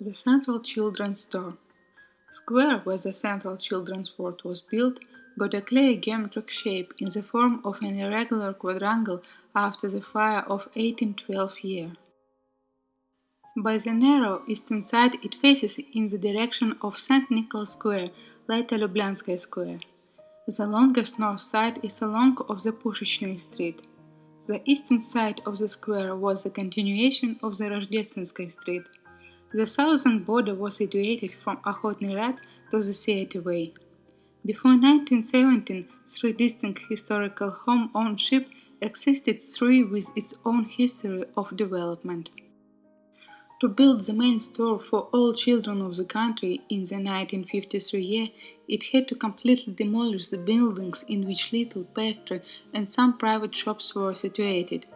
The Central Children's Store square where the Central Children's Ward was built got a clear geometric shape in the form of an irregular quadrangle after the fire of 1812 year. By the narrow eastern side it faces in the direction of St. Nicholas Square, later Lubyanskaya Square. The longest north side is along of the Pushechny Street. The eastern side of the square was the continuation of the Rождественская Street. The southern border was situated from Okhotny Rad to the Theatre Way. Before 1917, three distinct historical home ownership existed, three with its own history of development. To build the main store for all children of the country in the 1953 year, it had to completely demolish the buildings in which little pastry and some private shops were situated.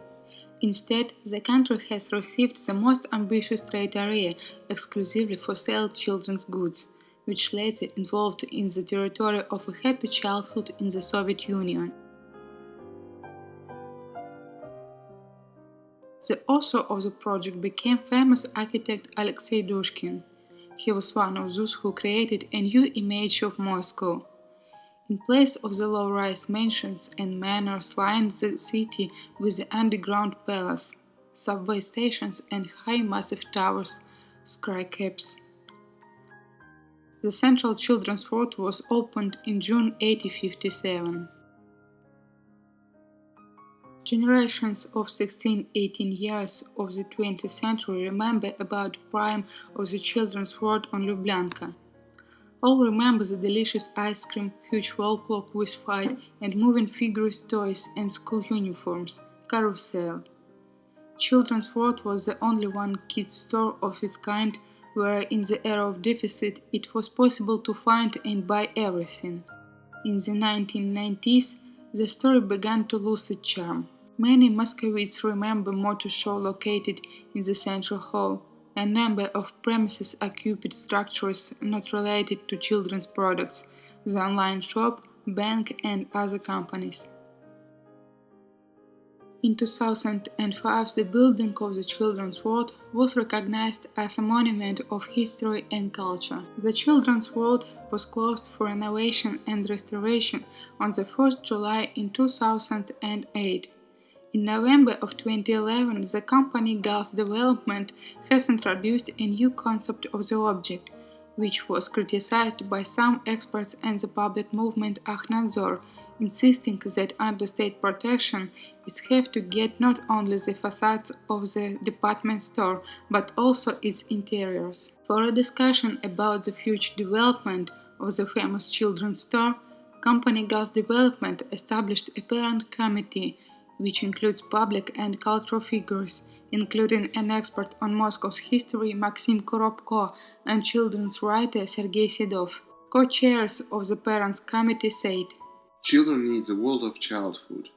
Instead, the country has received the most ambitious trade area exclusively for sale of children's goods, which later evolved in the territory of a happy childhood in the Soviet Union. The author of the project became famous architect Alexei Dushkin. He was one of those who created a new image of Moscow. In place of the low-rise mansions and manors lined the city with the underground palace, subway stations and high massive towers, skyscrapers. The Central Children's Ward was opened in June 1857. Generations of 16-18 years of the 20th century remember about the prime of the children's ward on Lubyanka. All remember the delicious ice cream, huge wall clock with fight and moving figures, toys and school uniforms, carousel. Children's Ward was the only one kids store of its kind where in the era of deficit it was possible to find and buy everything. In the 1990s, the store began to lose its charm. Many Muscovites remember motor show located in the central hall, a number of premises occupied structures not related to children's products, the online shop, bank and other companies. In 2005, the building of the Children's Ward was recognized as a monument of history and culture. The Children's Ward was closed for renovation and restoration on the 1st July in 2008. In November of 2011, the company Gals Development has introduced a new concept of the object, which was criticized by some experts and the public movement Akhnadzor, insisting that under state protection it have to get not only the facades of the department store, but also its interiors. For a discussion about the future development of the famous children's store, company Gals Development established a parent committee which includes public and cultural figures, including an expert on Moscow's history Maxim Koropko and children's writer Sergei Sedov. Co-chairs of the Parents' Committee said, "Children need the world of childhood.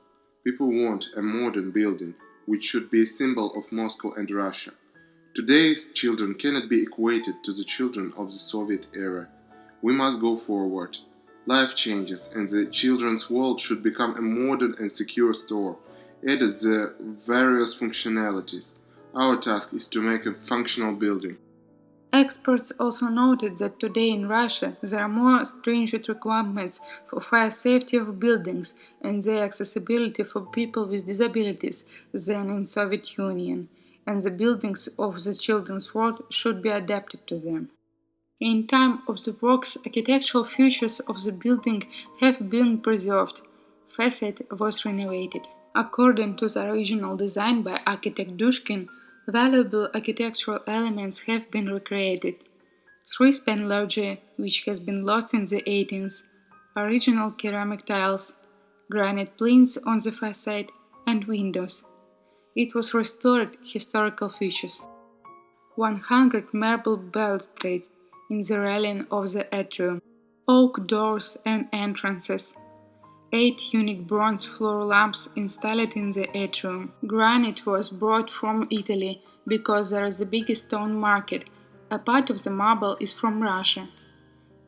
People want a modern building, which should be a symbol of Moscow and Russia. Today's children cannot be equated to the children of the Soviet era. We must go forward. Life changes, and the children's world should become a modern and secure store, added the various functionalities. Our task is to make a functional building." Experts also noted that today in Russia there are more stringent requirements for fire safety of buildings and their accessibility for people with disabilities than in Soviet Union, and the buildings of the children's ward should be adapted to them. In time of the works, architectural features of the building have been preserved. Facade was renovated. According to the original design by architect Dushkin, valuable architectural elements have been recreated. Three-span loggia, which has been lost in the 18th, original ceramic tiles, granite plinths on the facade, and windows. It was restored historical features. 100 marble balustrades in the railing of the atrium, oak doors and entrances, 8 unique bronze floor lamps installed in the atrium. Granite was brought from Italy because there is the biggest stone market. A part of the marble is from Russia.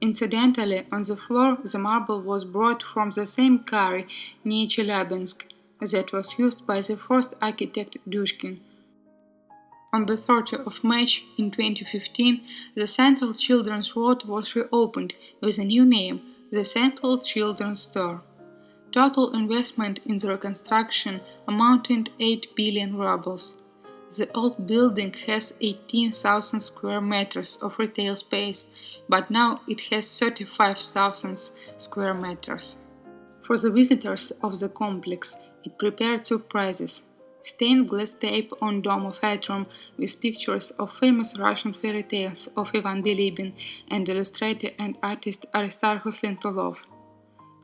Incidentally, on the floor the marble was brought from the same quarry near Chelyabinsk that was used by the first architect Dushkin. On the 30th of March in 2015, the Central Children's World was reopened with a new name, the Central Children's Store. Total investment in the reconstruction amounted 8 billion rubles. The old building has 18,000 square meters of retail space, but now it has 35,000 square meters. For the visitors of the complex, it prepared surprises. Stained glass tape on dome of atrium with pictures of famous Russian fairy tales of Ivan Bilibin and illustrator and artist Aristarchus Lentulov.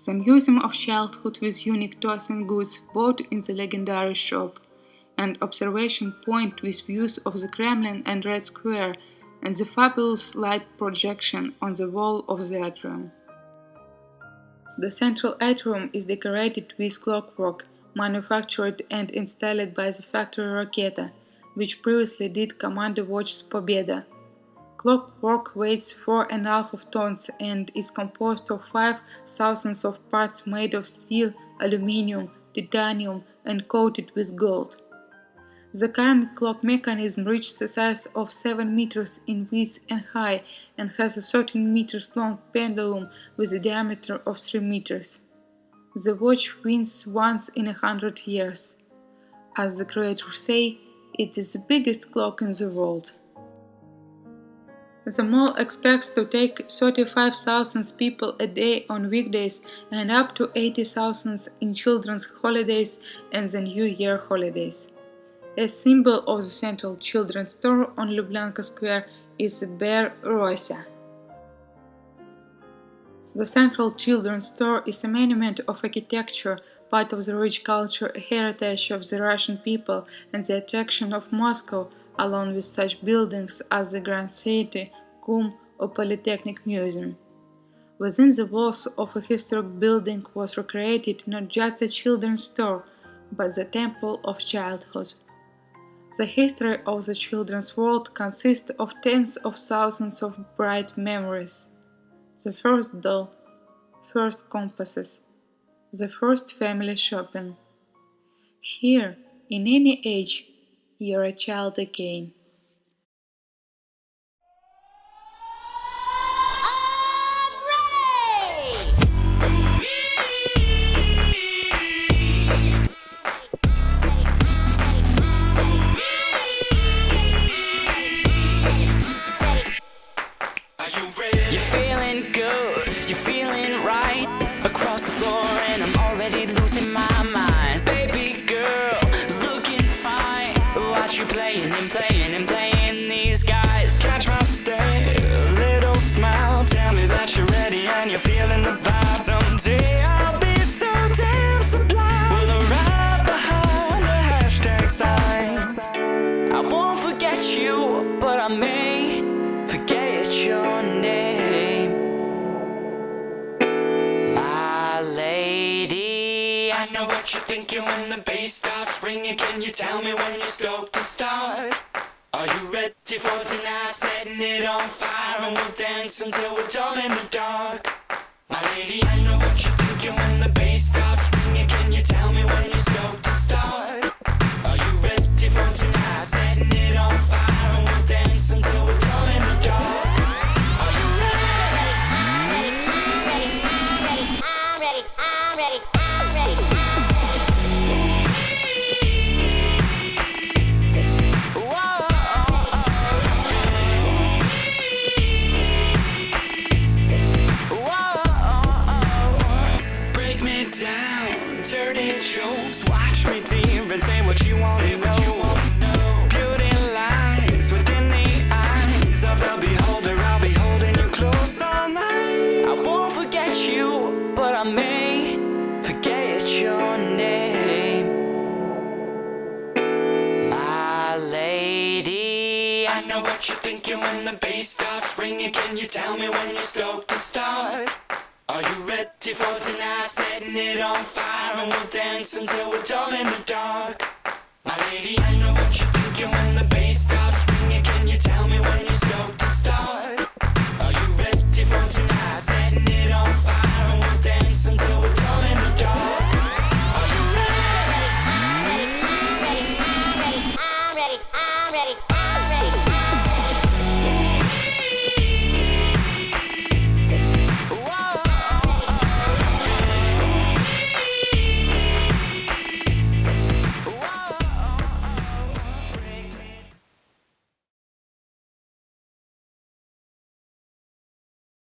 The Museum of Childhood with unique toys and goods bought in the legendary shop, and observation point with views of the Kremlin and Red Square, and the fabulous light projection on the wall of the atrium. The central atrium is decorated with clockwork, manufactured and installed by the factory Raketa, which previously did Commander Watch's Pobeda. Clockwork weighs 4.5 tons and is composed of 5,000 of parts made of steel, aluminium, titanium, and coated with gold. The current clock mechanism reaches a size of 7 meters in width and height and has a 13 meters long pendulum with a diameter of 3 meters. The watch wins once in 100 years. As the creators say, it is the biggest clock in the world. The mall expects to take 35,000 people a day on weekdays and up to 80,000 in children's holidays and the New Year holidays. A symbol of the Central Children's Store on Lubyanka Square is the bear Rosa. The Central Children's Store is a monument of architecture, part of the rich cultural heritage of the Russian people and the attraction of Moscow, along with such buildings as the Grand Theatre, KUM or Polytechnic Museum. Within the walls of a historic building was recreated not just a children's store, but the Temple of Childhood. The history of the children's world consists of tens of thousands of bright memories. The first doll, first compasses, the first family shopping. Here, in any age, you're a child again. You're feeling good, you're feeling right. Across the floor and I'm already losing my mind. Baby girl, looking fine. Watch you playing these guys. Catch my stare, little smile. Tell me that you're ready and you're feeling the vibe. Someday I'll be so damn sublime. We'll arrive behind the hashtag sign. I won't forget you, but I may forget your name, my lady. I know what you're thinking when the bass starts ringing. Can you tell me when you're stoked to start? Are you ready for tonight? Setting it on fire and we'll dance until we're dumb in the dark. My lady, I know what you're thinking when the bass starts ringing. Can you tell me when you're stoked to start? Are you ready for tonight? Setting it on fire and we'll dance until we're dumb in the dark. Dirty jokes, watch me dear and say what you want to know. Beauty lies within the eyes of the beholder. I'll be holding you close all night. I won't forget you, but I may forget your name, my lady. I know what you're thinking when the bass starts ringing. Can you tell me when you're stoked to start? Are you ready for tonight? Setting it on fire and we'll dance until we're dumb in the dark. My lady, I know what you're thinking when the bass starts ringing. Can you tell me when you're stoked to start? Are you ready for tonight? Setting it on fire and we'll dance until we're dumb in the dark. Are you ready? I'm ready.